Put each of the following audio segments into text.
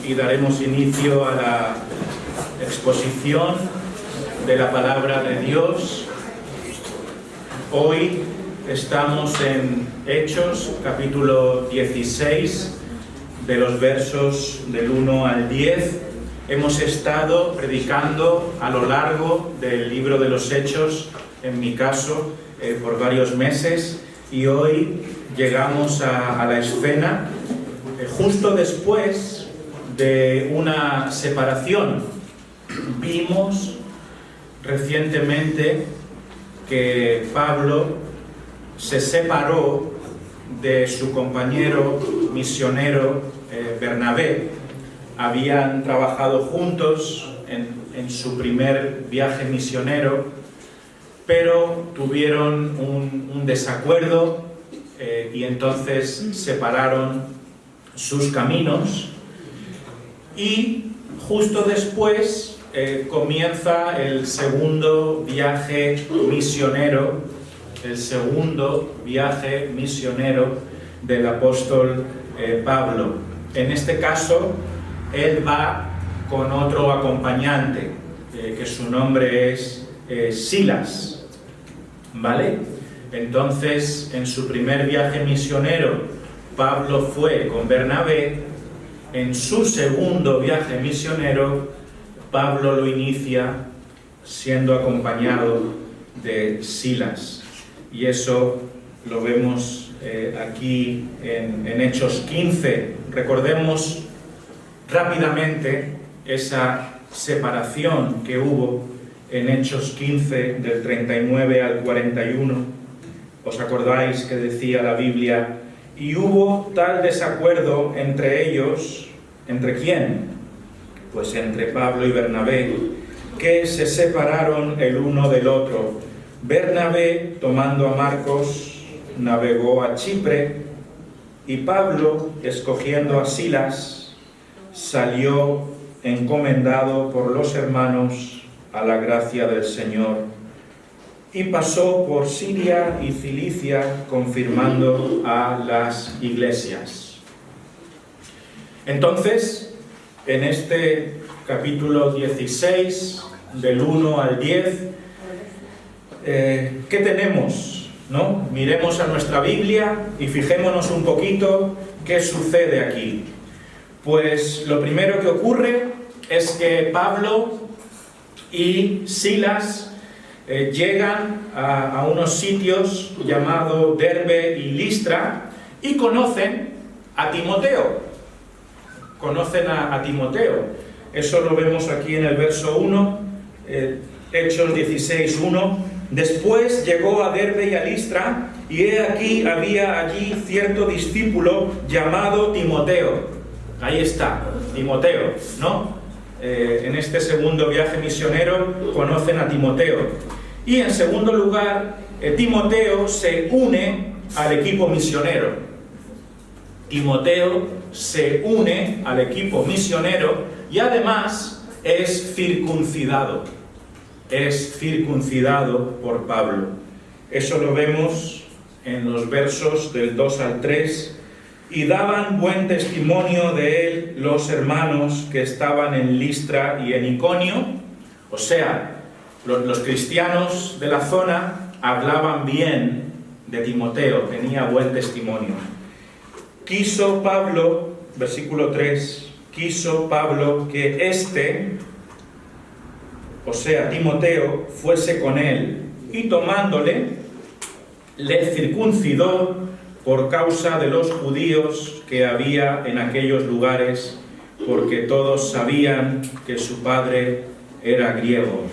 y daremos inicio a la exposición de la palabra de Dios. Hoy estamos en Hechos, capítulo 16, de los versos del 1 al 10. Hemos estado predicando a lo largo del libro de los Hechos, en mi caso, por varios meses, y hoy llegamos a la escena justo después de una separación. Vimos recientemente que Pablo se separó de su compañero misionero Bernabé. Habían trabajado juntos en su primer viaje misionero, pero tuvieron un desacuerdo y entonces separaron sus caminos. Y justo después comienza el segundo viaje misionero, del apóstol Pablo. En este caso, él va con otro acompañante, que su nombre es Silas. ¿Vale? Entonces, en su primer viaje misionero, Pablo fue con Bernabé. En su segundo viaje misionero, Pablo lo inicia siendo acompañado de Silas. Y eso lo vemos aquí en Hechos 15. Recordemos rápidamente esa separación que hubo en Hechos 15, del 39 al 41. ¿Os acordáis que decía la Biblia? Y hubo tal desacuerdo entre ellos. ¿Entre quién? Pues entre Pablo y Bernabé, que se separaron el uno del otro. Bernabé, tomando a Marcos, navegó a Chipre, y Pablo, escogiendo a Silas, salió encomendado por los hermanos a la gracia del Señor, y pasó por Siria y Cilicia, confirmando a las iglesias. Entonces, en este capítulo 16, del 1 al 10, ¿qué tenemos? ¿No? Miremos a nuestra Biblia y fijémonos un poquito qué sucede aquí. Pues lo primero que ocurre es que Pablo y Silas llegan a unos sitios llamados Derbe y Listra y conocen a Timoteo. Eso lo vemos aquí en el verso 1, Hechos 16, 1. Después llegó a Derbe y a Listra, y he aquí había allí cierto discípulo llamado Timoteo. Ahí está, Timoteo, ¿no? En este segundo viaje misionero conocen a Timoteo. Y en segundo lugar, Timoteo se une al equipo misionero. Timoteo se une al equipo misionero y además es circuncidado. Es circuncidado por Pablo. Eso lo vemos en los versos del 2 al 3. Y daban buen testimonio de él los hermanos que estaban en Listra y en Iconio. O sea, los cristianos de la zona hablaban bien de Timoteo, tenía buen testimonio. Quiso Pablo, versículo 3, quiso Pablo que o sea, Timoteo, fuese con él, y tomándole, le circuncidó por causa de los judíos que había en aquellos lugares, porque todos sabían que su padre era griego.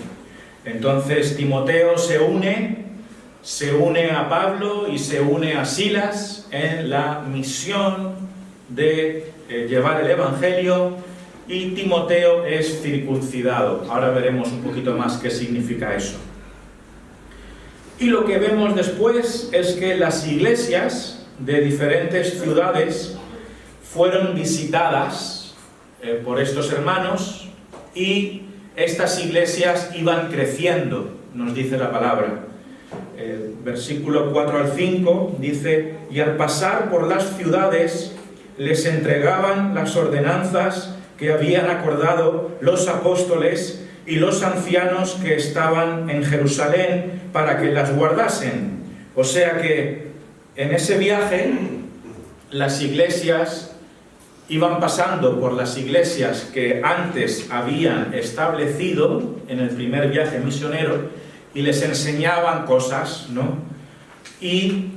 Entonces Timoteo se une a Pablo y se une a Silas en la misión de llevar el Evangelio, y Timoteo es circuncidado. Ahora veremos un poquito más qué significa eso. Y lo que vemos después es que las iglesias de diferentes ciudades fueron visitadas por estos hermanos, y estas iglesias iban creciendo, nos dice la palabra. Versículo 4 al 5 dice: y al pasar por las ciudades les entregaban las ordenanzas que habían acordado los apóstoles y los ancianos que estaban en Jerusalén para que las guardasen. O sea que en ese viaje las iglesias iban pasando por las iglesias que antes habían establecido en el primer viaje misionero y les enseñaban cosas, ¿no? Y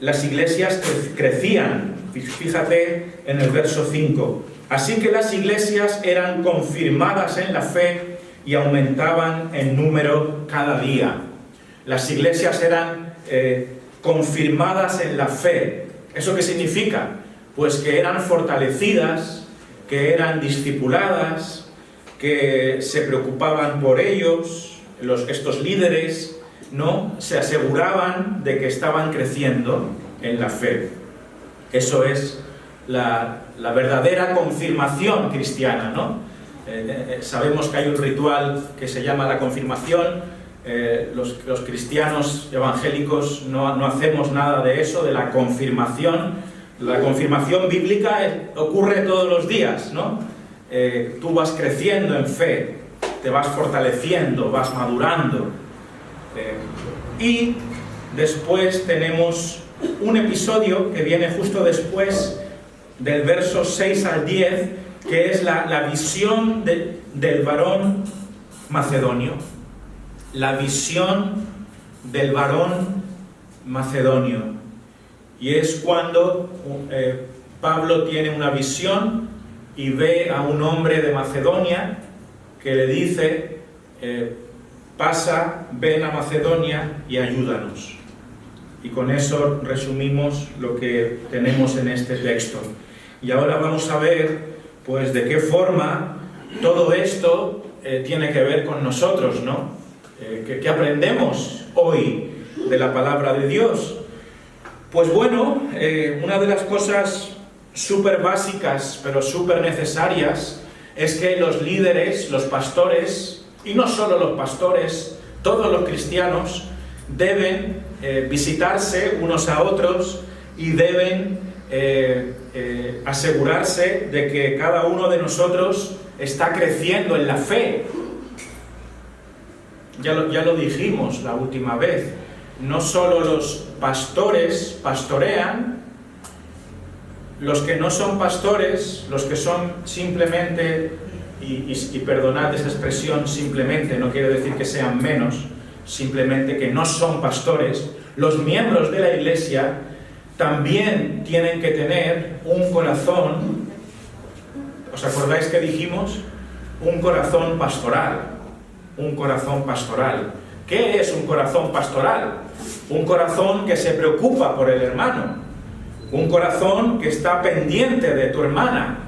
las iglesias crecían. Fíjate en el verso 5. Así que las iglesias eran confirmadas en la fe y aumentaban en número cada día. Las iglesias eran confirmadas en la fe. ¿Eso qué significa? Pues que eran fortalecidas, que eran discipuladas, que se preocupaban por ellos, estos líderes, ¿no? Se aseguraban de que estaban creciendo en la fe. Eso es la verdadera confirmación cristiana, ¿no? Sabemos que hay un ritual que se llama la confirmación. Los cristianos evangélicos no hacemos nada de eso, de la confirmación. La confirmación bíblica ocurre todos los días, ¿no? Tú vas creciendo en fe, te vas fortaleciendo, vas madurando. Y después tenemos un episodio que viene justo después del verso 6 al 10, que es la visión del varón macedonio. La visión del varón macedonio. Y es cuando Pablo tiene una visión y ve a un hombre de Macedonia que le dice, pasa, ven a Macedonia y ayúdanos. Y con eso resumimos lo que tenemos en este texto. Y ahora vamos a ver, pues, de qué forma todo esto tiene que ver con nosotros, ¿no? ¿Qué aprendemos hoy de la palabra de Dios? Pues bueno, una de las cosas súper básicas, pero súper necesarias, es que los líderes, los pastores, y no solo los pastores, todos los cristianos, deben visitarse unos a otros y deben asegurarse de que cada uno de nosotros está creciendo en la fe. Ya lo dijimos la última vez. No solo los pastores pastorean, los que no son pastores, los que son simplemente, y perdonad esa expresión, simplemente, no quiere decir que sean menos, simplemente que no son pastores, los miembros de la iglesia también tienen que tener un corazón. ¿Os acordáis que dijimos? Un corazón pastoral. Un corazón pastoral. ¿Qué es un corazón pastoral? Un corazón que se preocupa por el hermano. Un corazón que está pendiente de tu hermana.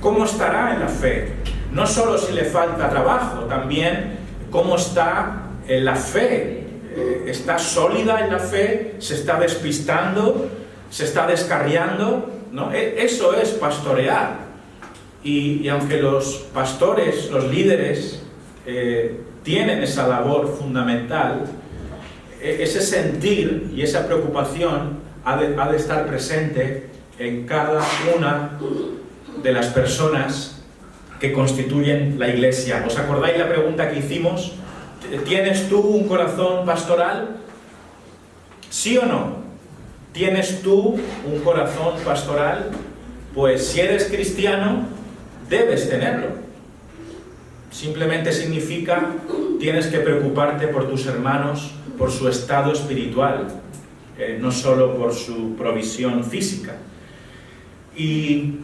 ¿Cómo estará en la fe? No solo si le falta trabajo, también cómo está en la fe. ¿Está sólida en la fe? ¿Se está despistando? ¿Se está descarriando? ¿No? Eso es pastorear. Y aunque los pastores, los líderes, tienen esa labor fundamental, ese sentir y esa preocupación ha de estar presente en cada una de las personas que constituyen la iglesia. ¿Os acordáis la pregunta que hicimos? ¿Tienes tú un corazón pastoral? ¿Sí o no? ¿Tienes tú un corazón pastoral? Pues si eres cristiano, debes tenerlo. Simplemente significa, tienes que preocuparte por tus hermanos, por su estado espiritual, no solo por su provisión física. Y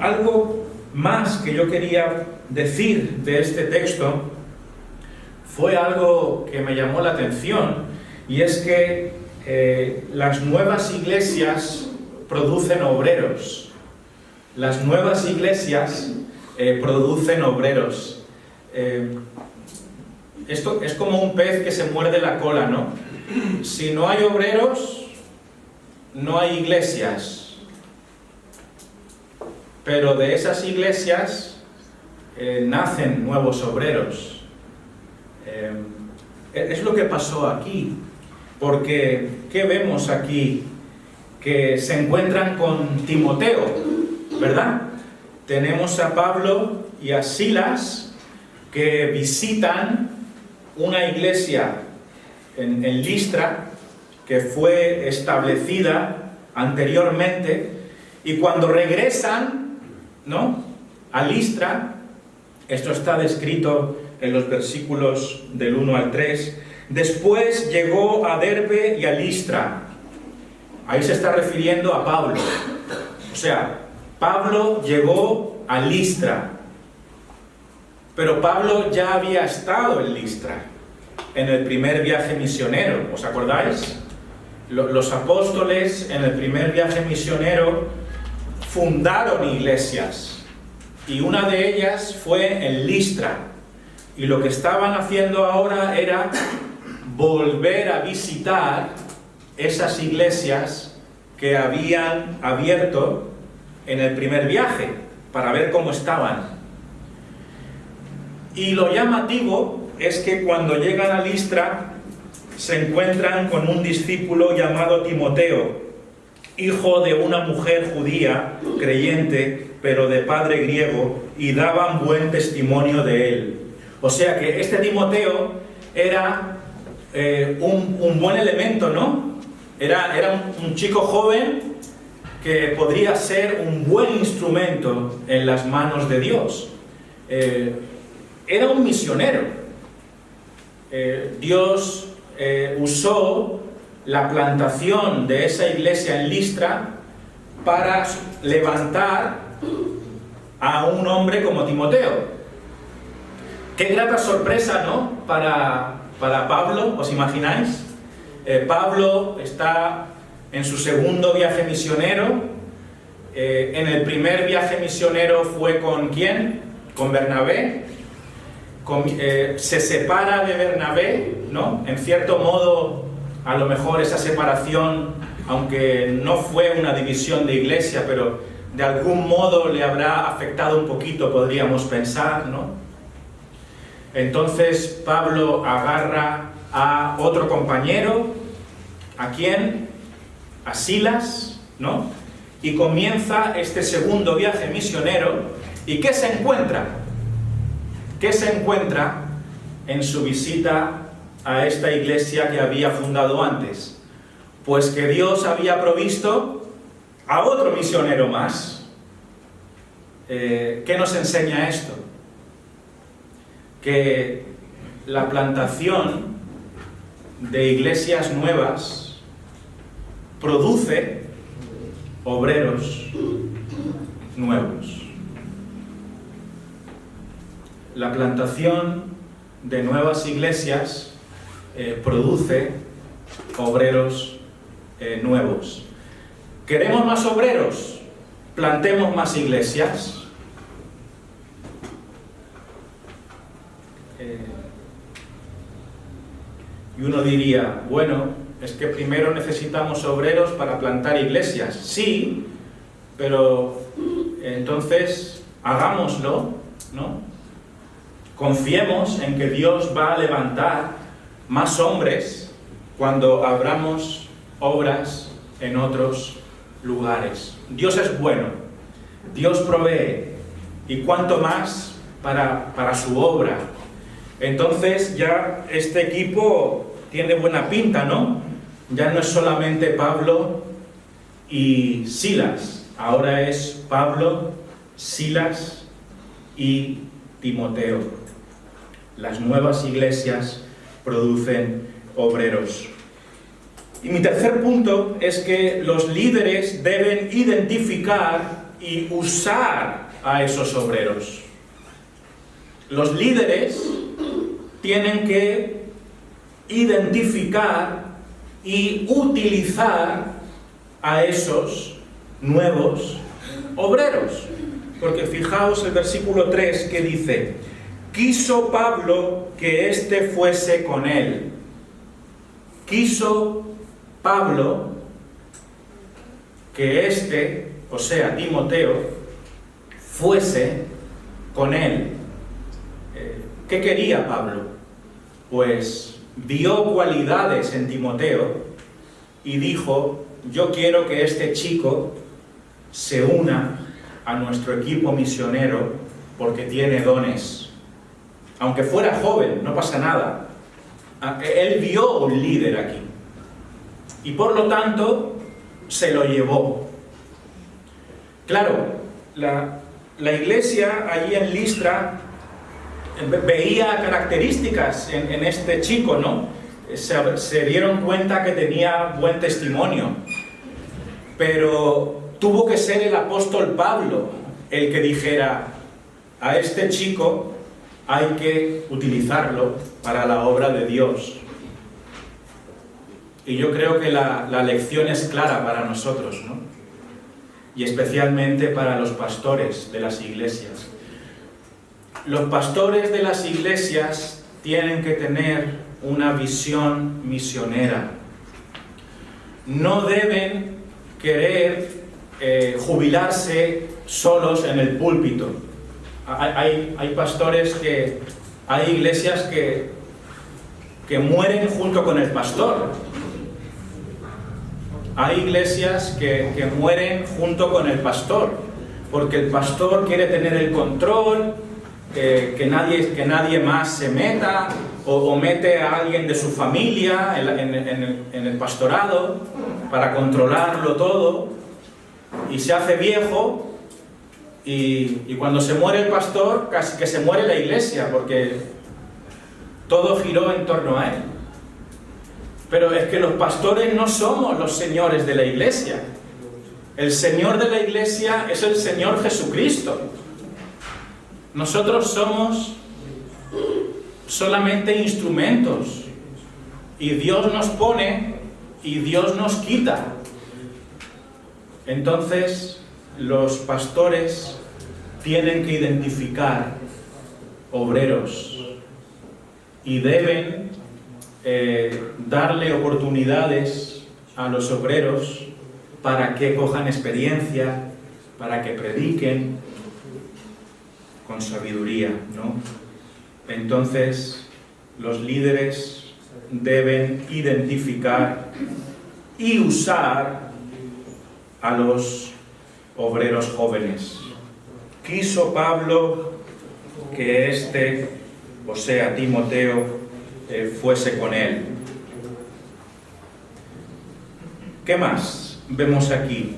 algo más que yo quería decir de este texto fue algo que me llamó la atención, y es que las nuevas iglesias producen obreros. Las nuevas iglesias producen obreros. Esto es como un pez que se muerde la cola, ¿no? Si no hay obreros, no hay iglesias. Pero de esas iglesias nacen nuevos obreros. Es lo que pasó aquí. Porque, ¿qué vemos aquí? Que se encuentran con Timoteo, ¿verdad? tenemos a Pablo y a Silas que visitan una iglesia en Listra que fue establecida anteriormente, y cuando regresan, ¿no?, a Listra, esto está descrito en los versículos del 1 al 3, después llegó a Derbe y a Listra. Ahí se está refiriendo a Pablo. O sea, Pablo llegó a Listra, pero Pablo ya había estado en Listra en el primer viaje misionero. ¿Os acordáis? Los apóstoles en el primer viaje misionero fundaron iglesias, y una de ellas fue en Listra, y lo que estaban haciendo ahora era volver a visitar esas iglesias que habían abierto en el primer viaje, para ver cómo estaban. Y lo llamativo es que cuando llegan a Listra se encuentran con un discípulo llamado Timoteo, hijo de una mujer judía, creyente, pero de padre griego, y daban buen testimonio de él. O sea que este Timoteo era un buen elemento, ¿no? Era un chico joven que podría ser un buen instrumento en las manos de Dios. Era un misionero. Dios usó la plantación de esa iglesia en Listra para levantar a un hombre como Timoteo. Qué grata sorpresa, ¿no?, para Pablo, ¿os imagináis? Pablo está en su segundo viaje misionero. En el primer viaje misionero fue ¿con quién? Con Bernabé. Se separa de Bernabé, ¿no? En cierto modo, a lo mejor esa separación, aunque no fue una división de iglesia, pero de algún modo le habrá afectado un poquito, podríamos pensar, ¿no? Entonces Pablo agarra a otro compañero. ¿A quién? A Silas, ¿no? Y comienza este segundo viaje misionero. ¿Y qué se encuentra? ¿Qué se encuentra en su visita a esta iglesia que había fundado antes? Pues que Dios había provisto a otro misionero más. ¿Qué nos enseña esto? Que la plantación de iglesias nuevas produce obreros nuevos. La plantación de nuevas iglesias produce obreros nuevos. ¿Queremos más obreros? Plantemos más iglesias. Y uno diría, bueno, es que primero necesitamos obreros para plantar iglesias. Sí, pero entonces hagámoslo, ¿no? Confiemos en que Dios va a levantar más hombres cuando abramos obras en otros lugares. Dios es bueno, Dios provee, y cuanto más para su obra. Entonces ya este equipo tiene buena pinta, ¿no? Ya no es solamente Pablo y Silas, ahora es Pablo, Silas y Timoteo. Las nuevas iglesias producen obreros. Y mi tercer punto es que los líderes deben identificar y usar a esos obreros. Los líderes tienen que identificar y utilizar a esos nuevos obreros. Porque fijaos el versículo 3 que dice: quiso Pablo que éste fuese con él. Quiso Pablo que éste, o sea, Timoteo, fuese con él. ¿Qué quería Pablo? Pues vio cualidades en Timoteo y dijo: yo quiero que este chico se una a nuestro equipo misionero porque tiene dones. Aunque fuera joven, no pasa nada. Él vio un líder aquí. Y por lo tanto, se lo llevó. Claro, la iglesia allí en Listra veía características en este chico, ¿no? Se dieron cuenta que tenía buen testimonio. Pero tuvo que ser el apóstol Pablo el que dijera: a este chico hay que utilizarlo para la obra de Dios. Y yo creo que la lección es clara para nosotros, ¿no? Y especialmente para los pastores de las iglesias. Los pastores de las iglesias tienen que tener una visión misionera. No deben querer jubilarse solos en el púlpito. Hay pastores hay iglesias que mueren junto con el pastor. Hay iglesias que mueren junto con el pastor, porque el pastor quiere tener el control, que nadie más se meta, o mete a alguien de su familia en el pastorado para controlarlo todo, y se hace viejo, y cuando se muere el pastor, casi que se muere la iglesia, porque todo giró en torno a él. Pero es que los pastores no somos los señores de la iglesia. El Señor de la iglesia es el Señor Jesucristo. Nosotros somos solamente instrumentos. Y Dios nos pone y Dios nos quita. Entonces, los pastores tienen que identificar obreros y deben darle oportunidades a los obreros para que cojan experiencia, para que prediquen con sabiduría, ¿no? Entonces, los líderes deben identificar y usar a los obreros jóvenes. Quiso Pablo que o sea, Timoteo, fuese con él. ¿Qué más vemos aquí?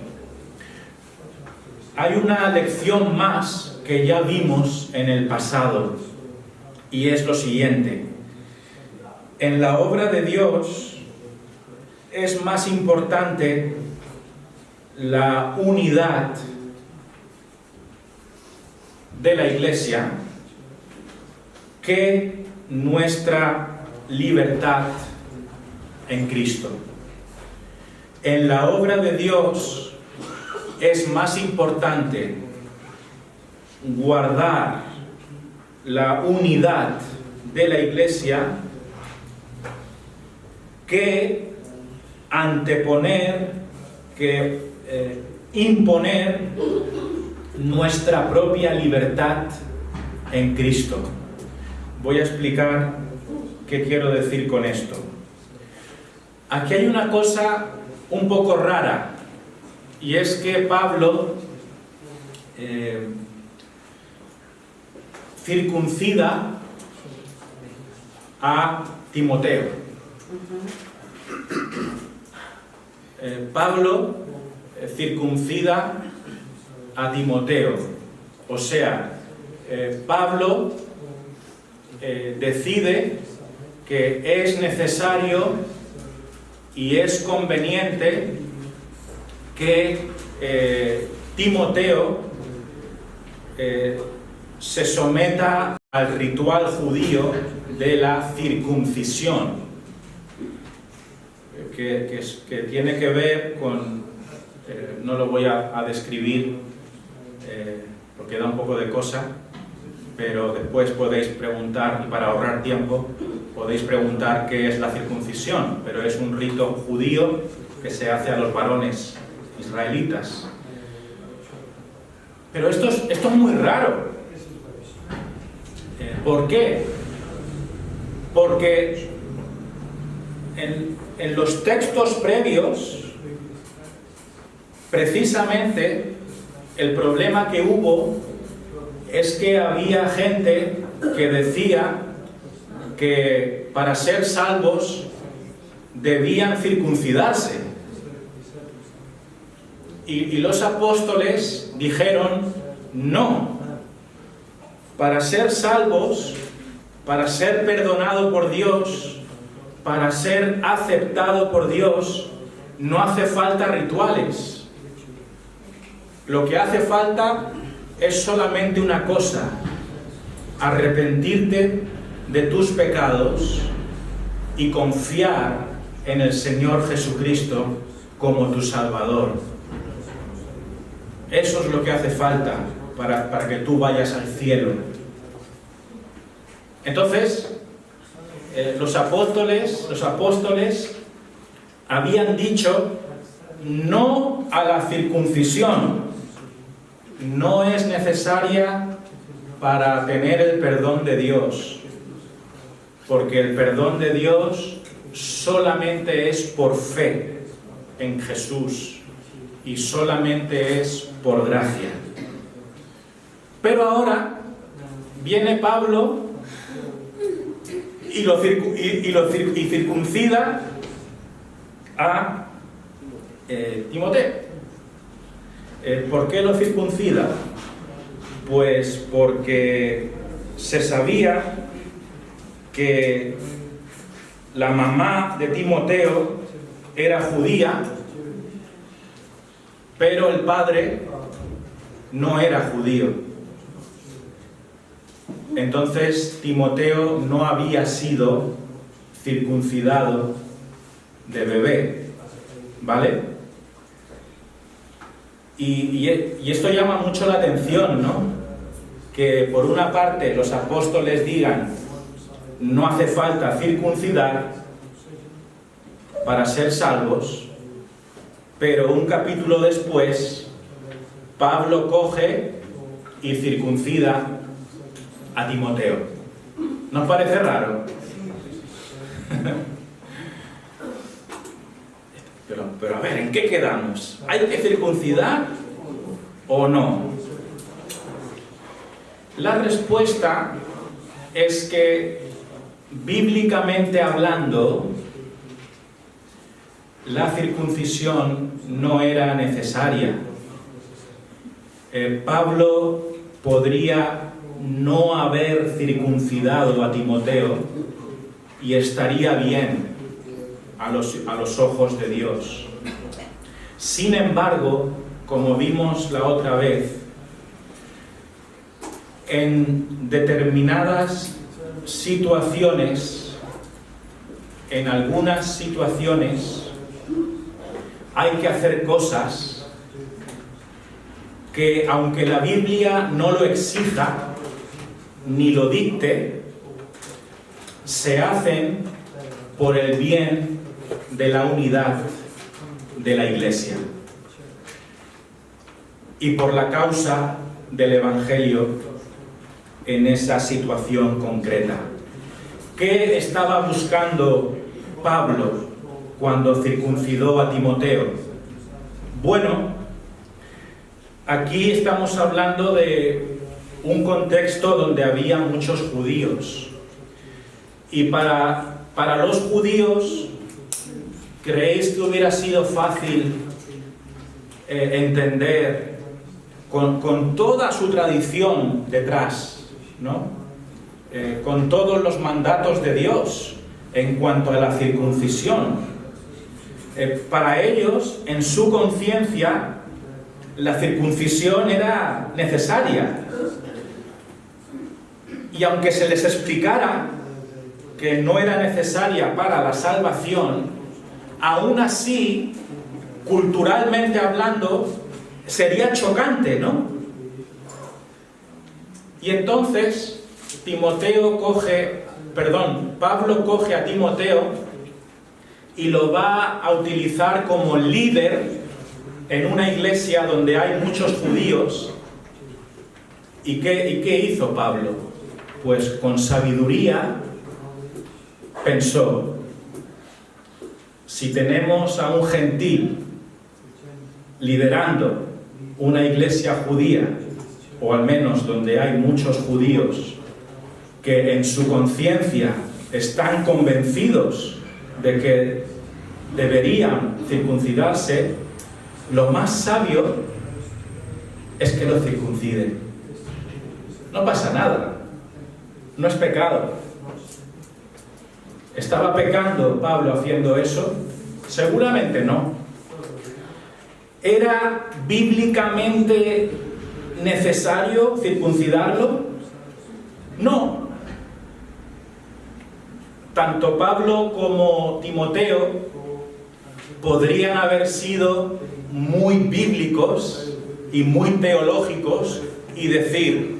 Hay una lección más que ya vimos en el pasado, y es lo siguiente: en la obra de Dios es más importante la unidad de la iglesia que nuestra libertad en Cristo. En la obra de Dios es más importante guardar la unidad de la iglesia que imponer nuestra propia libertad en Cristo. Voy a explicar qué quiero decir con esto. Aquí hay una cosa un poco rara, y es que Pablo circuncida a Timoteo. Pablo circuncida a Timoteo. O sea, Pablo decide que es necesario y es conveniente que Timoteo se someta al ritual judío de la circuncisión, que tiene que ver con, no lo voy a describir porque da un poco de cosa, pero después podéis preguntar, y para ahorrar tiempo, podéis preguntar qué es la circuncisión, pero es un rito judío que se hace a los varones israelitas. Pero esto es muy raro. ¿Por qué? Porque en los textos previos, precisamente, el problema que hubo es que había gente que decía que para ser salvos debían circuncidarse. Y los apóstoles dijeron, no, para ser salvos, para ser perdonado por Dios, para ser aceptado por Dios, no hace falta rituales. Lo que hace falta es solamente una cosa: arrepentirte de tus pecados y confiar en el Señor Jesucristo como tu Salvador. Eso es lo que hace falta para que tú vayas al cielo. Entonces, los apóstoles habían dicho no a la circuncisión. No es necesaria para tener el perdón de Dios, porque el perdón de Dios solamente es por fe en Jesús y solamente es por gracia. Pero ahora viene Pablo y circuncida a Timoteo. ¿Por qué lo circuncida? Pues porque se sabía que la mamá de Timoteo era judía, pero el padre no era judío. Entonces Timoteo no había sido circuncidado de bebé, ¿vale? Y esto llama mucho la atención, ¿no? Que por una parte los apóstoles digan no hace falta circuncidar para ser salvos, pero un capítulo después Pablo coge y circuncida a Timoteo. ¿No os parece raro? Pero a ver, ¿en qué quedamos? ¿Hay que circuncidar o no? La respuesta es que, bíblicamente hablando, la circuncisión no era necesaria. Pablo podría no haber circuncidado a Timoteo y estaría bien a los ojos de Dios. Sin embargo, como vimos la otra vez, en determinadas situaciones, en algunas situaciones, hay que hacer cosas que, aunque la Biblia no lo exija ni lo dicte, se hacen por el bien de la unidad de la Iglesia y por la causa del Evangelio en esa situación concreta. ¿Qué estaba buscando Pablo cuando circuncidó a Timoteo? Bueno, aquí estamos hablando de un contexto donde había muchos judíos. Y para los judíos, ¿creéis que hubiera sido fácil entender con toda su tradición detrás, ¿no? Con todos los mandatos de Dios en cuanto a la circuncisión? Para ellos, en su conciencia, la circuncisión era necesaria. Y aunque se les explicara que no era necesaria para la salvación, aún así, culturalmente hablando, sería chocante, ¿no? Y entonces Pablo coge a Timoteo y lo va a utilizar como líder en una iglesia donde hay muchos judíos. ¿Y qué hizo Pablo? Pues con sabiduría pensó: si tenemos a un gentil liderando una iglesia judía, o al menos donde hay muchos judíos, que en su conciencia están convencidos de que deberían circuncidarse, lo más sabio es que lo circunciden. No pasa nada, no es pecado. ¿Estaba pecando Pablo haciendo eso? Seguramente no. ¿Era bíblicamente necesario circuncidarlo? No. Tanto Pablo como Timoteo podrían haber sido muy bíblicos y muy teológicos y decir,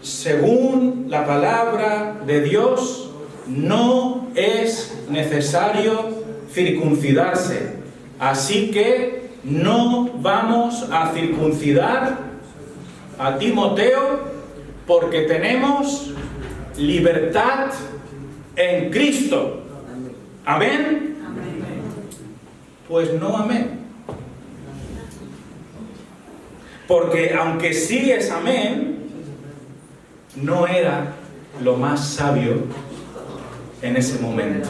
según la palabra de Dios, no es necesario circuncidarse. Así que no vamos a circuncidar a Timoteo porque tenemos libertad en Cristo. ¿Amén? Pues no amén. Porque aunque sí es amén, no era lo más sabio en ese momento.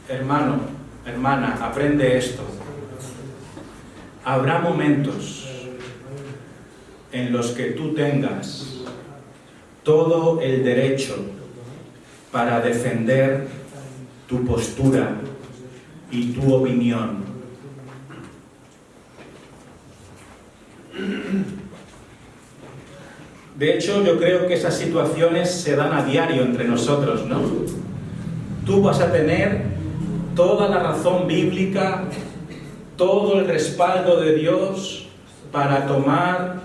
Hermano, hermana, aprende esto. Habrá momentos en los que tú tengas todo el derecho para defender tu postura y tu opinión. De hecho, yo creo que esas situaciones se dan a diario entre nosotros, ¿no? Tú vas a tener toda la razón bíblica, todo el respaldo de Dios para tomar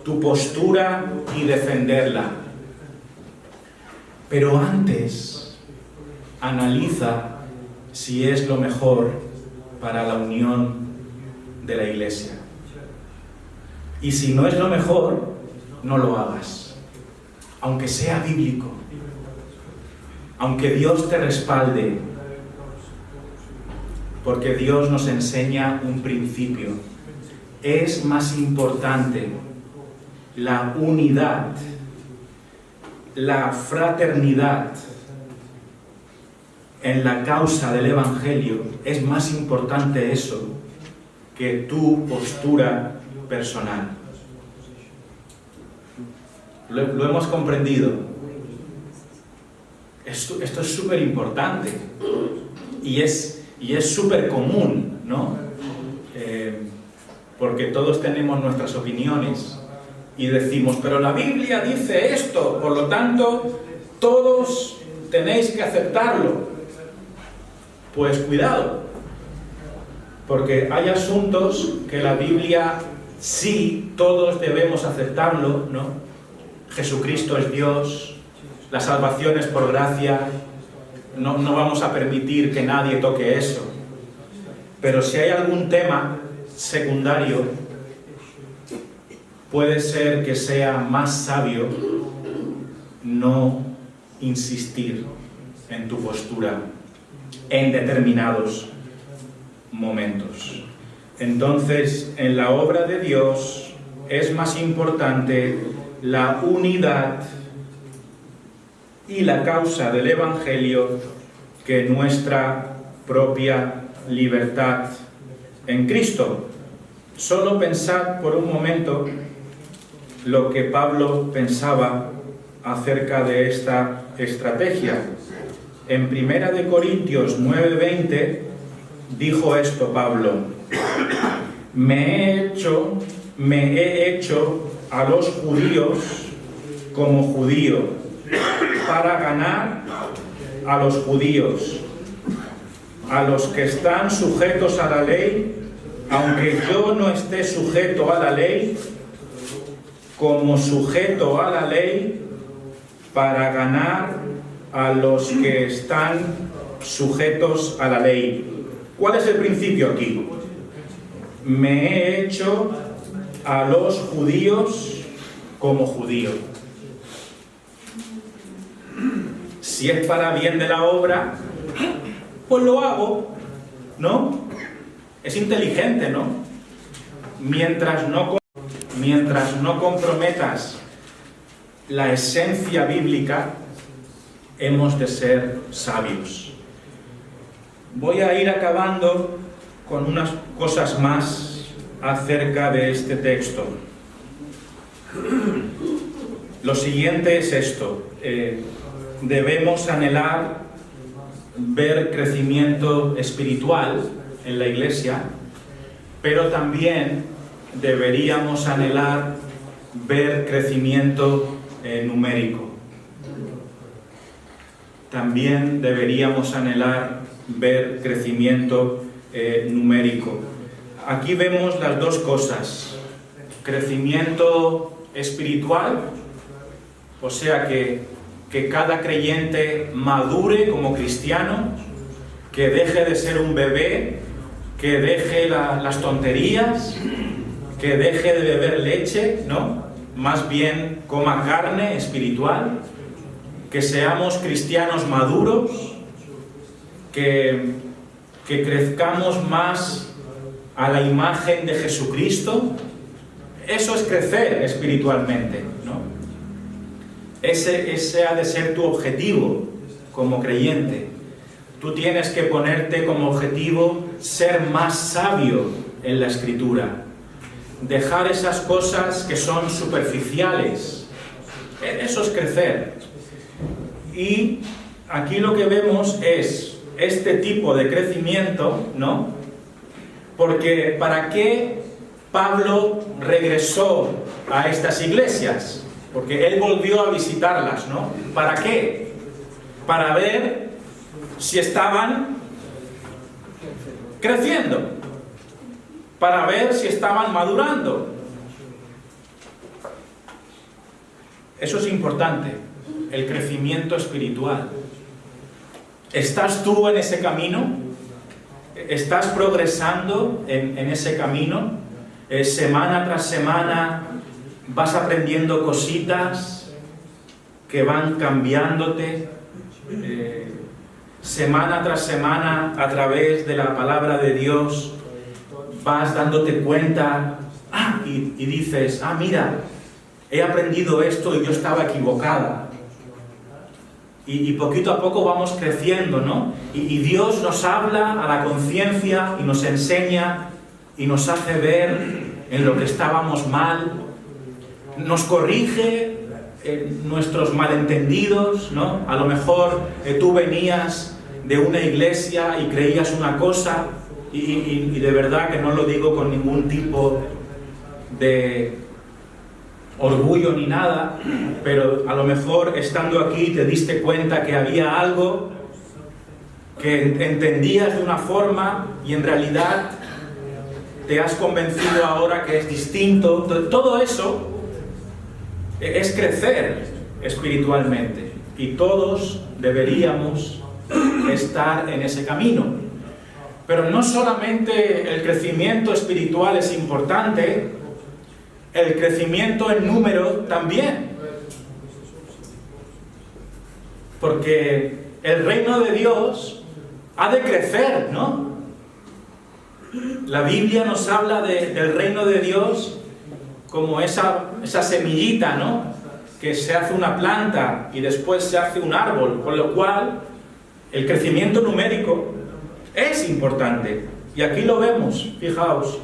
tu postura y defenderla. Pero antes, analiza si es lo mejor para la unión de la Iglesia. Y si no es lo mejor, no lo hagas, aunque sea bíblico, aunque Dios te respalde, porque Dios nos enseña un principio. Es más importante la unidad, la fraternidad en la causa del Evangelio. Es más importante eso que tu postura personal. Lo hemos comprendido. Esto es súper importante y es súper común, ¿no? Porque todos tenemos nuestras opiniones y decimos, pero la Biblia dice esto, por lo tanto, todos tenéis que aceptarlo. Pues cuidado, porque hay asuntos que la Biblia sí, todos debemos aceptarlo, ¿no? Jesucristo es Dios, la salvación es por gracia, no vamos a permitir que nadie toque eso. Pero si hay algún tema secundario, puede ser que sea más sabio no insistir en tu postura en determinados momentos. Entonces, en la obra de Dios es más importante la unidad y la causa del Evangelio que nuestra propia libertad en Cristo. Solo pensad por un momento lo que Pablo pensaba acerca de esta estrategia. En 1 Corintios 9:20 dijo esto Pablo: me he hecho a los judíos como judío para ganar a los judíos, a los que están sujetos a la ley, aunque yo no esté sujeto a la ley, como sujeto a la ley, para ganar a los que están sujetos a la ley. ¿Cuál es el principio aquí? Me he hecho a los judíos como judío. Si es para bien de la obra, pues lo hago, ¿no? Es inteligente, ¿no? Mientras no comprometas la esencia bíblica, hemos de ser sabios. Voy a ir acabando con unas cosas más acerca de este texto. Lo siguiente es esto. Debemos anhelar ver crecimiento espiritual en la Iglesia, pero también deberíamos anhelar ver crecimiento numérico. También deberíamos anhelar ver crecimiento numérico. Aquí vemos las dos cosas. Crecimiento espiritual, o sea que cada creyente madure como cristiano, que deje de ser un bebé, que deje las tonterías, que deje de beber leche, ¿no? Más bien coma carne espiritual, que seamos cristianos maduros, que crezcamos más a la imagen de Jesucristo. Eso es crecer espiritualmente, ¿no? Ese ha de ser tu objetivo como creyente. Tú tienes que ponerte como objetivo ser más sabio en la Escritura. Dejar esas cosas que son superficiales. Eso es crecer. Y aquí lo que vemos es este tipo de crecimiento, ¿no? Porque ¿para qué Pablo regresó a estas iglesias? Porque él volvió a visitarlas, ¿no? ¿Para qué? Para ver si estaban creciendo, para ver si estaban madurando. Eso es importante, el crecimiento espiritual. ¿Estás tú en ese camino? ¿Estás progresando en ese camino? Semana tras semana vas aprendiendo cositas que van cambiándote. Semana tras semana, a través de la palabra de Dios, vas dándote cuenta y dices, mira, he aprendido esto y yo estaba equivocada. Y poquito a poco vamos creciendo, ¿no? Y Dios nos habla a la conciencia y nos enseña y nos hace ver en lo que estábamos mal, nos corrige nuestros malentendidos, ¿no? A lo mejor tú venías de una iglesia y creías una cosa y de verdad que no lo digo con ningún tipo de orgullo ni nada, pero a lo mejor estando aquí te diste cuenta que había algo que entendías de una forma y en realidad te has convencido ahora que es distinto. Todo eso es crecer espiritualmente y todos deberíamos estar en ese camino. Pero no solamente el crecimiento espiritual es importante, el crecimiento en número también. Porque el reino de Dios ha de crecer, ¿no? La Biblia nos habla del reino de Dios como esa semillita, ¿no? Que se hace una planta y después se hace un árbol, con lo cual el crecimiento numérico es importante. Y aquí lo vemos, fijaos,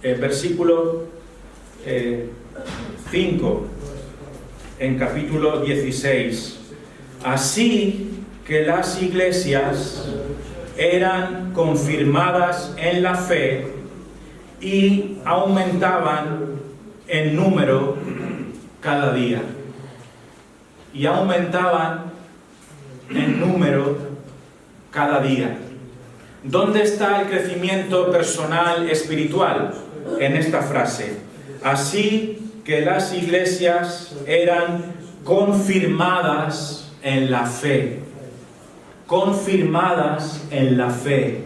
versículo 5, en capítulo 16. Así que las iglesias eran confirmadas en la fe y aumentaban en número cada día. Y aumentaban en número cada día. ¿Dónde está el crecimiento personal espiritual? En esta frase. Así que las iglesias eran confirmadas en la fe. Confirmadas en la fe.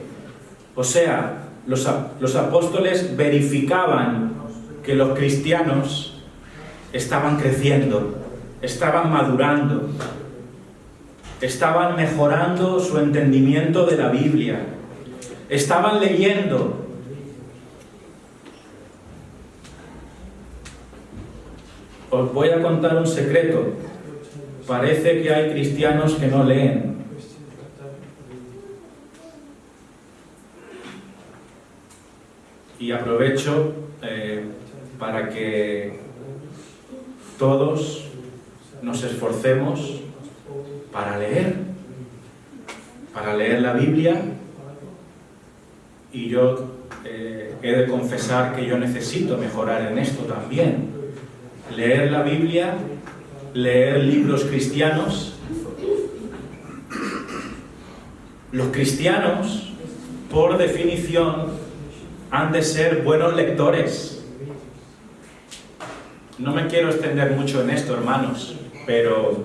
O sea, los apóstoles verificaban que los cristianos estaban creciendo, estaban madurando, estaban mejorando su entendimiento de la Biblia, estaban leyendo. Os voy a contar un secreto. Parece que hay cristianos que no leen. Y aprovecho para que todos nos esforcemos para leer la Biblia. Y yo he de confesar que yo necesito mejorar en esto también. Leer la Biblia, leer libros cristianos. Los cristianos, por definición, han de ser buenos lectores. No me quiero extender mucho en esto, hermanos, pero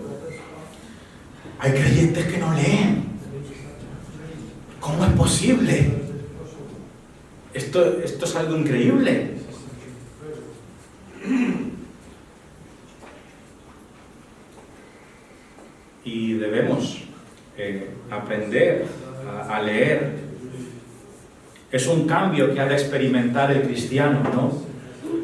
hay creyentes que no leen. ¿Cómo es posible? Esto es algo increíble. Y debemos aprender a leer. Es un cambio que ha de experimentar el cristiano, ¿no?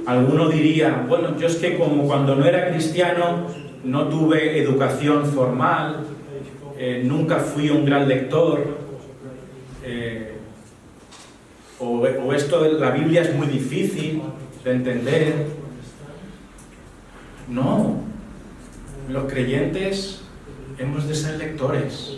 Alguno diría, bueno, yo es que como cuando no era cristiano no tuve educación formal, nunca fui un gran lector, o esto de la Biblia es muy difícil de entender. No, los creyentes hemos de ser lectores.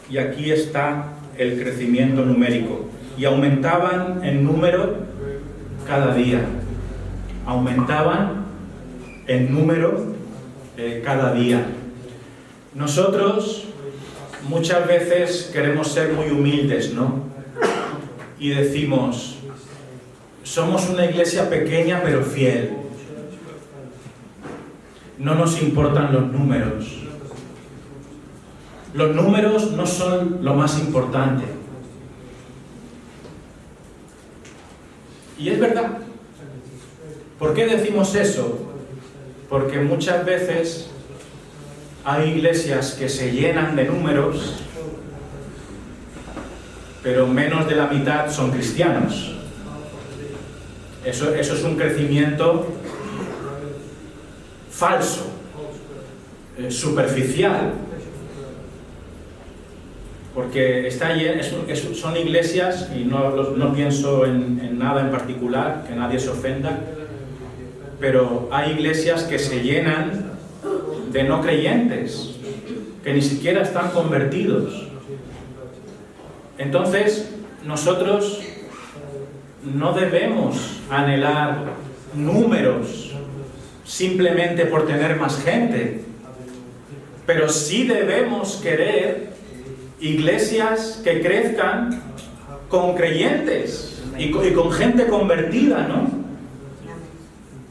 Y aquí está el crecimiento numérico. Y aumentaban en número cada día. Aumentaban en número cada día. Nosotros muchas veces queremos ser muy humildes, ¿no? Y decimos, somos una iglesia pequeña pero fiel. No nos importan los números. Los números no son lo más importante. Y es verdad. ¿Por qué decimos eso? Porque muchas veces hay iglesias que se llenan de números, pero menos de la mitad son cristianos. Eso es un crecimiento falso, superficial. Porque son iglesias, y no pienso en nada en particular, que nadie se ofenda, pero hay iglesias que se llenan de no creyentes, que ni siquiera están convertidos. Entonces, nosotros no debemos anhelar números simplemente por tener más gente, pero sí debemos querer iglesias que crezcan con creyentes y con gente convertida, ¿no?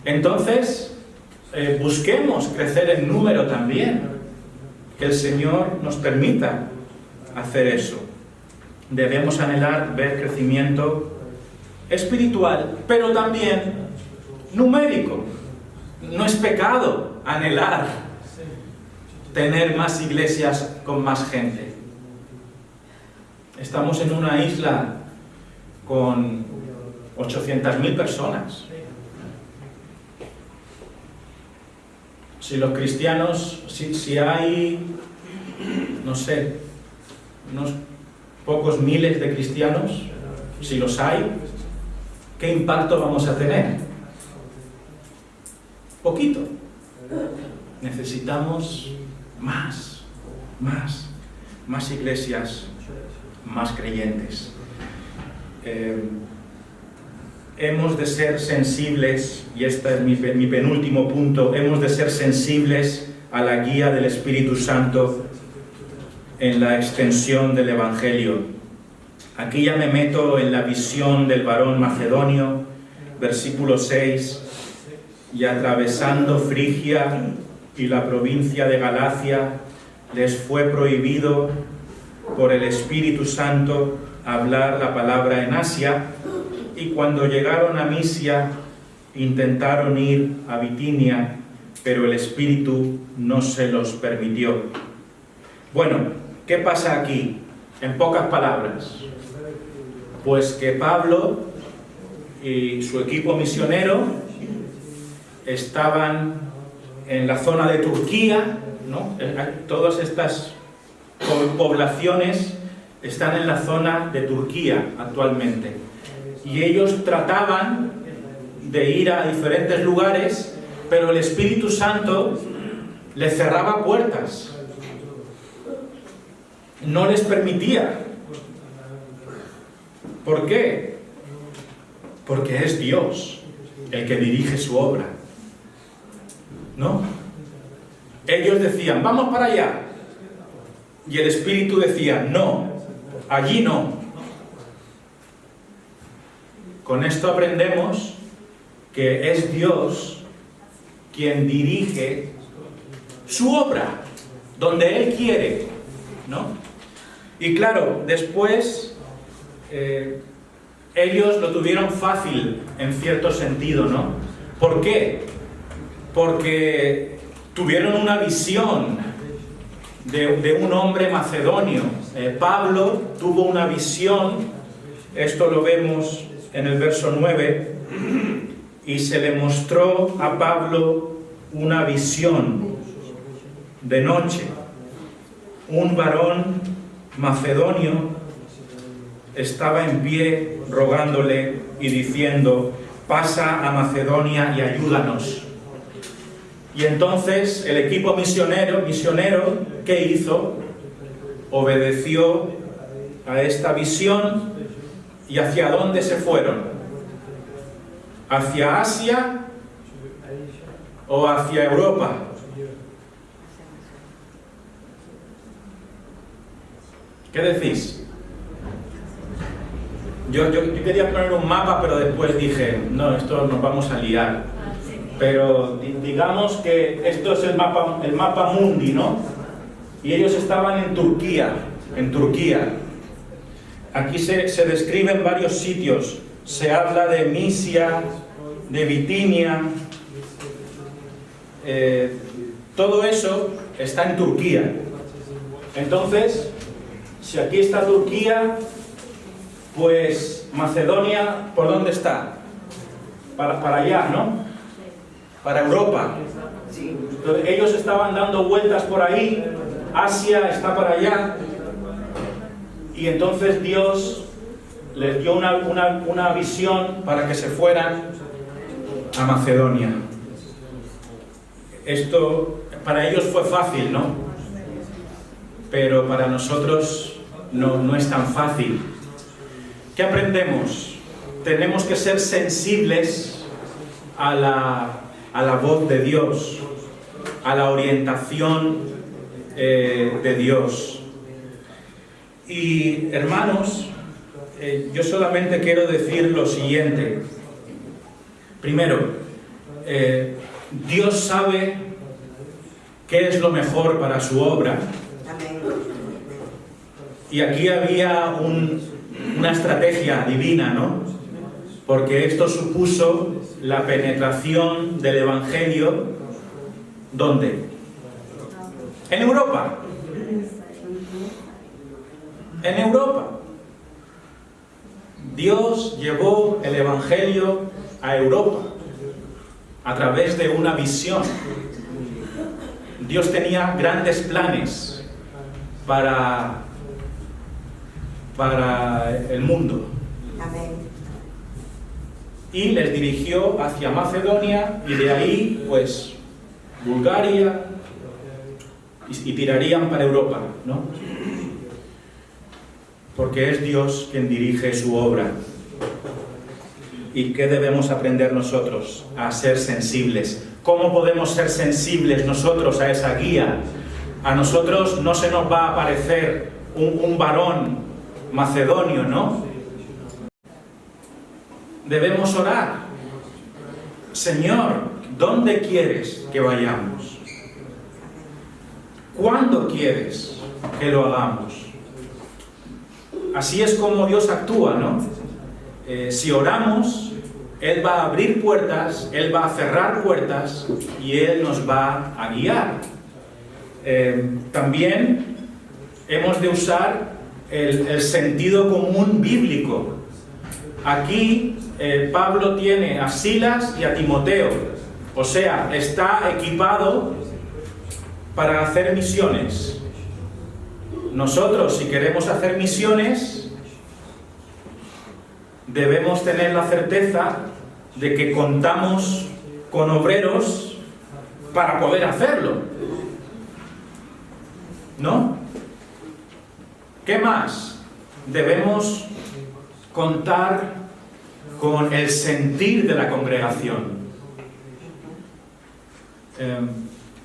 Entonces, busquemos crecer en número también, que el Señor nos permita hacer eso. Debemos anhelar ver crecimiento espiritual, pero también numérico. No es pecado anhelar tener más iglesias con más gente. Estamos en una isla con 800.000 personas. Si los cristianos, si hay, no sé, unos pocos miles de cristianos, si los hay, ¿qué impacto vamos a tener? Poquito. Necesitamos más iglesias, más creyentes. Hemos de ser sensibles, y este es mi penúltimo punto, hemos de ser sensibles a la guía del Espíritu Santo en la extensión del Evangelio. Aquí ya me meto en la visión del varón macedonio, versículo 6, y atravesando Frigia y la provincia de Galacia, les fue prohibido por el Espíritu Santo hablar la palabra en Asia, y cuando llegaron a Misia intentaron ir a Bitinia, pero el Espíritu no se los permitió. Bueno, ¿Qué pasa aquí? En pocas palabras. Pues que Pablo y su equipo misionero estaban en la zona de Turquía, ¿no? Todas estas poblaciones están en la zona de Turquía actualmente. Y ellos trataban de ir a diferentes lugares, pero el Espíritu Santo les cerraba puertas. No les permitía. ¿Por qué? Porque es Dios el que dirige su obra, ¿no? Ellos decían, vamos para allá. Y el Espíritu decía, no, allí no. Con esto aprendemos que es Dios quien dirige su obra, donde Él quiere, ¿no? Y claro, después ellos lo tuvieron fácil en cierto sentido, ¿no? ¿Por qué? Porque tuvieron una visión de un hombre macedonio. Pablo tuvo una visión, esto lo vemos en el verso 9, y se le mostró a Pablo una visión de noche. Un varón macedonio estaba en pie rogándole y diciendo, pasa a Macedonia y ayúdanos. Y entonces el equipo misionero, ¿qué hizo? Obedeció a esta visión. ¿Y hacia dónde se fueron? ¿Hacia Asia o hacia Europa? ¿Qué decís? Yo quería poner un mapa, pero después dije, no, esto nos vamos a liar. Pero digamos que esto es el mapa mundi, ¿no? Y ellos estaban en Turquía. Aquí se describen varios sitios. Se habla de Misia, de Bitinia. Todo eso está en Turquía. Entonces, si aquí está Turquía, pues Macedonia, ¿por dónde está? Para allá, ¿no? Para Europa. Entonces, ellos estaban dando vueltas por ahí. Asia está para allá. Y entonces Dios les dio una visión para que se fueran a Macedonia. Esto para ellos fue fácil, ¿no? Pero para nosotros no es tan fácil. ¿Qué aprendemos? Tenemos que ser sensibles a la voz de Dios, a la orientación de Dios. Y hermanos, yo solamente quiero decir lo siguiente. Primero, Dios sabe qué es lo mejor para su obra. Y aquí había una estrategia divina, ¿no? Porque esto supuso la penetración del Evangelio, ¿dónde? En Europa. En Europa. Dios llevó el Evangelio a Europa a través de una visión. Dios tenía grandes planes para el mundo. Y les dirigió hacia Macedonia, y de ahí, pues, Bulgaria, y tirarían para Europa, ¿no? Porque es Dios quien dirige su obra. ¿Y qué debemos aprender nosotros? A ser sensibles. ¿Cómo podemos ser sensibles nosotros a esa guía? A nosotros no se nos va a aparecer un varón macedonio, ¿no? Debemos orar. Señor, ¿dónde quieres que vayamos? ¿Cuándo quieres que lo hagamos? Así es como Dios actúa, ¿no? Si oramos, Él va a abrir puertas, Él va a cerrar puertas y Él nos va a guiar. También hemos de usar el sentido común bíblico. Aquí Pablo tiene a Silas y a Timoteo, o sea, está equipado para hacer misiones. Nosotros, si queremos hacer misiones, debemos tener la certeza de que contamos con obreros para poder hacerlo, ¿no? ¿Qué más? Debemos contar con el sentir de la congregación.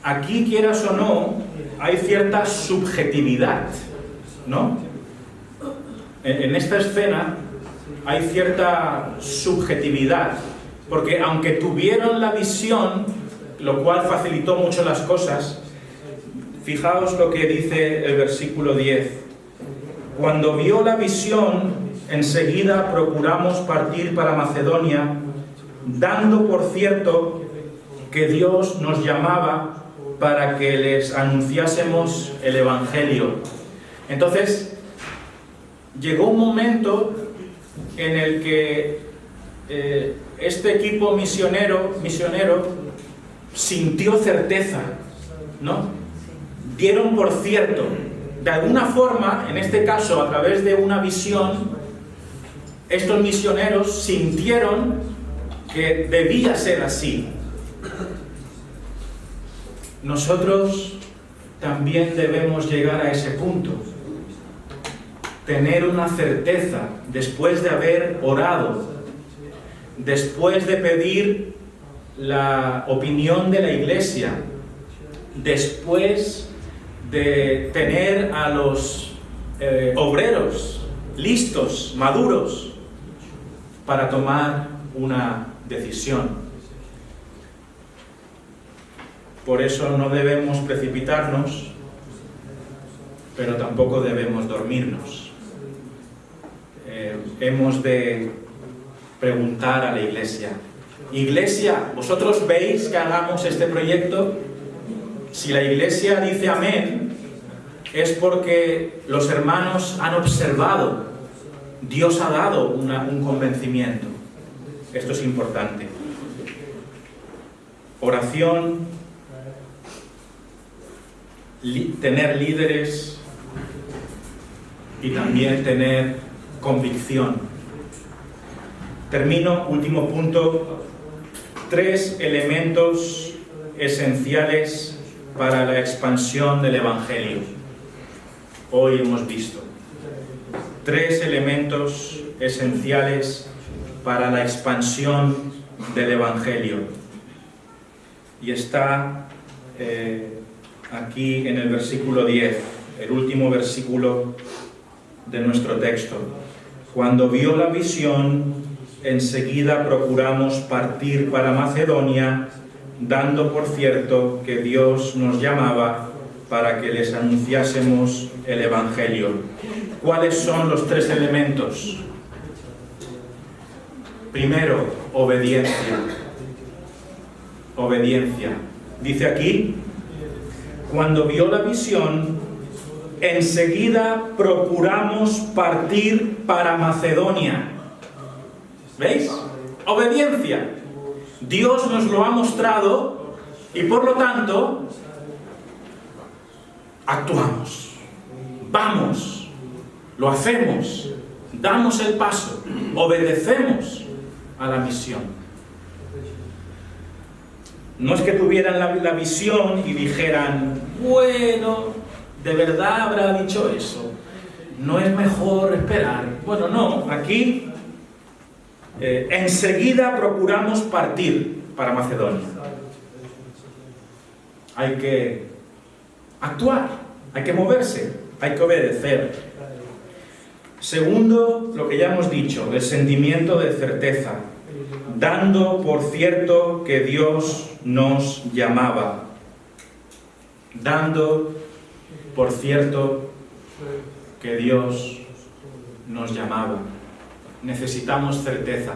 Aquí, quieras o no, hay cierta subjetividad, ¿no? En esta escena hay cierta subjetividad, porque aunque tuvieron la visión, lo cual facilitó mucho las cosas, fijaos lo que dice el versículo 10. Cuando vio la visión, enseguida procuramos partir para Macedonia, dando por cierto que Dios nos llamaba para que les anunciásemos el Evangelio. Entonces, llegó un momento en el que este equipo misionero sintió certeza, ¿no? Dieron por cierto, de alguna forma, en este caso a través de una visión, estos misioneros sintieron que debía ser así. Nosotros también debemos llegar a ese punto, tener una certeza después de haber orado, después de pedir la opinión de la Iglesia, después de tener a los obreros listos, maduros, para tomar una decisión. Por eso no debemos precipitarnos, pero tampoco debemos dormirnos. Hemos de preguntar a la Iglesia: Iglesia, ¿vosotros veis que hagamos este proyecto? Si la Iglesia dice amén, es porque los hermanos han observado, Dios ha dado un convencimiento. Esto es importante. Oración, tener líderes y también tener convicción. Termino, último punto, 3 elementos esenciales para la expansión del Evangelio. Hoy hemos visto 3 elementos esenciales para la expansión del Evangelio. Y está aquí en el versículo 10, el último versículo de nuestro texto. Cuando vio la visión, enseguida procuramos partir para Macedonia, dando por cierto que Dios nos llamaba para que les anunciásemos el Evangelio. ¿Cuáles son los 3 elementos? Primero, obediencia. Obediencia. Dice aquí: cuando vio la visión, enseguida procuramos partir para Macedonia. ¿Veis? Obediencia. Dios nos lo ha mostrado y por lo tanto actuamos. Vamos, lo hacemos, damos el paso, obedecemos a la misión. No es que tuvieran la visión y dijeran: bueno, ¿de verdad habrá dicho eso? ¿No es mejor esperar? Bueno, no, aquí enseguida procuramos partir para Macedonia. Hay que actuar, hay que moverse, hay que obedecer. Segundo, lo que ya hemos dicho, el sentimiento de certeza, dando por cierto que Dios nos llamaba. Dando por cierto que Dios nos llamaba. Necesitamos certeza.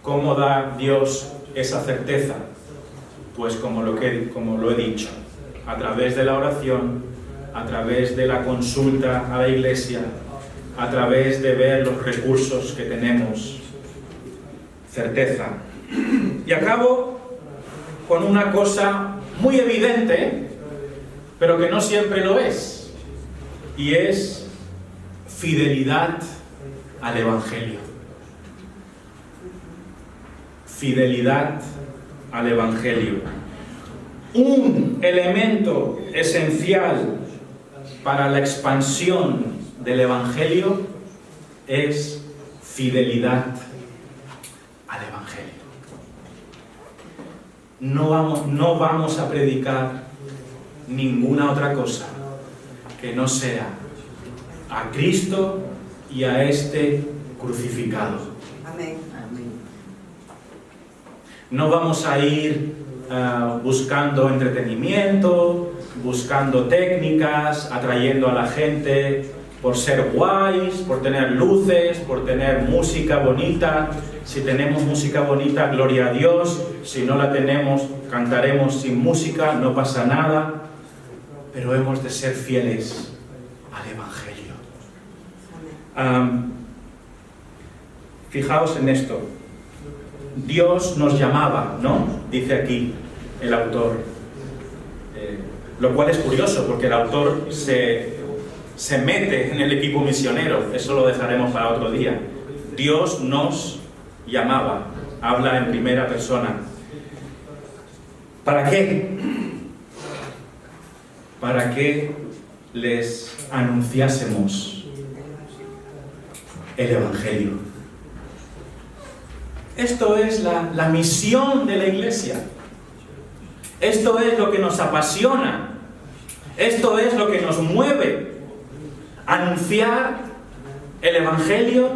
¿Cómo da Dios esa certeza? Pues como lo he dicho, a través de la oración, a través de la consulta a la Iglesia, a través de ver los recursos que tenemos, certeza. Y acabo con una cosa muy evidente, pero que no siempre lo es, y es fidelidad al Evangelio. Fidelidad al Evangelio. Un elemento esencial para la expansión del Evangelio es fidelidad al Evangelio. No vamos a predicar ninguna otra cosa que no sea a Cristo y a este crucificado. Amén. No vamos a ir buscando entretenimiento, buscando técnicas, atrayendo a la gente por ser guays, por tener luces, por tener música bonita. Si tenemos música bonita, gloria a Dios. Si no la tenemos, cantaremos sin música, no pasa nada. Pero hemos de ser fieles al Evangelio. Fijaos en esto. Dios nos llamaba, ¿no? Dice aquí el autor. Lo cual es curioso, porque el autor se mete en el equipo misionero. Eso lo dejaremos para otro día. Dios nos llamaba. Habla en primera persona. ¿Para qué? Para que les anunciásemos el Evangelio. Esto es la misión de la Iglesia. Esto es lo que nos apasiona. Esto es lo que nos mueve. Anunciar el Evangelio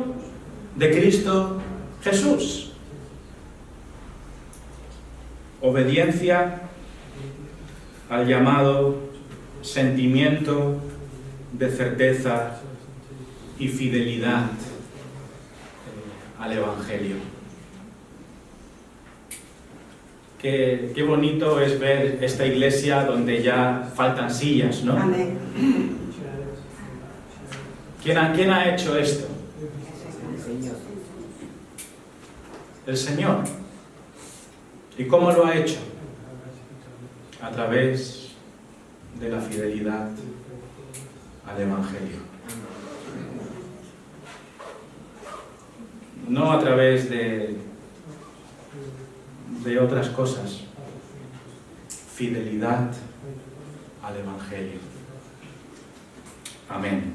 de Cristo Jesús. Obediencia al llamado, sentimiento de certeza y fidelidad al Evangelio. Qué bonito es ver esta iglesia donde ya faltan sillas, ¿no? Amén. ¿Quién ha hecho esto? El Señor. ¿Y cómo lo ha hecho? A través de la fidelidad al Evangelio. No a través de otras cosas. Fidelidad al Evangelio. Amén.